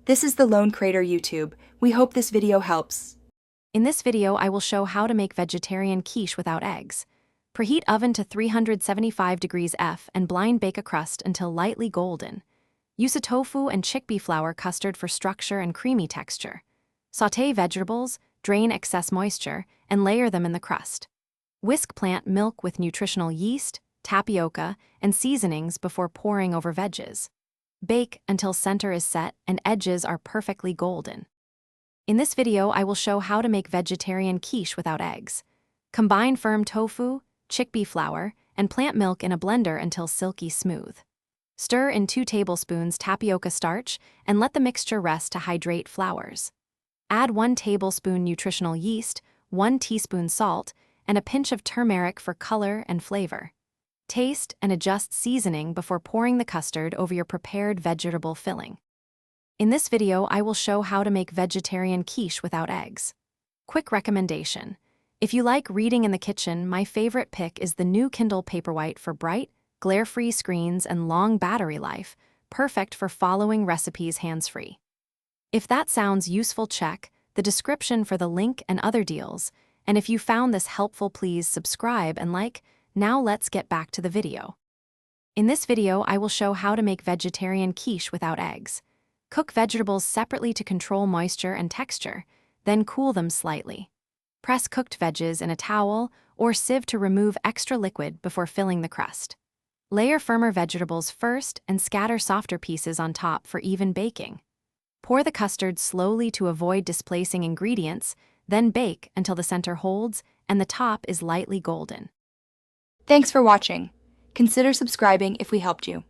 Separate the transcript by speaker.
Speaker 1: This is the Lone Crater YouTube. We hope this video helps.
Speaker 2: In this video, I will show how to make vegetarian quiche without eggs. Preheat oven to 375 degrees F and blind bake a crust until lightly golden. Use a tofu and chickpea flour custard for structure and creamy texture. Sauté vegetables, drain excess moisture, and layer them in the crust. Whisk plant milk with nutritional yeast, tapioca, and seasonings before pouring over veggies. Bake until center is set and edges are perfectly golden. In this video, I will show how to make vegetarian quiche without eggs. Combine firm tofu, chickpea flour, and plant milk in a blender until silky smooth. Stir in 2 tablespoons tapioca starch and let the mixture rest to hydrate flours. Add 1 tablespoon nutritional yeast, 1 teaspoon salt, and a pinch of turmeric for color and flavor. Taste and adjust seasoning before pouring the custard over your prepared vegetable filling. In this video, I will show how to make vegetarian quiche without eggs. Quick recommendation. If you like reading in the kitchen, my favorite pick is the new Kindle Paperwhite for bright, glare-free screens and long battery life, perfect for following recipes hands-free. If that sounds useful, check the description for the link and other deals. And if you found this helpful, please subscribe and like. Now let's get back to the video. In this video, I will show how to make vegetarian quiche without eggs. Cook vegetables separately to control moisture and texture, then cool them slightly. Press cooked veggies in a towel or sieve to remove extra liquid before filling the crust. Layer firmer vegetables first and scatter softer pieces on top for even baking. Pour the custard slowly to avoid displacing ingredients, then bake until the center holds and the top is lightly golden.
Speaker 1: Thanks for watching. Consider subscribing if we helped you.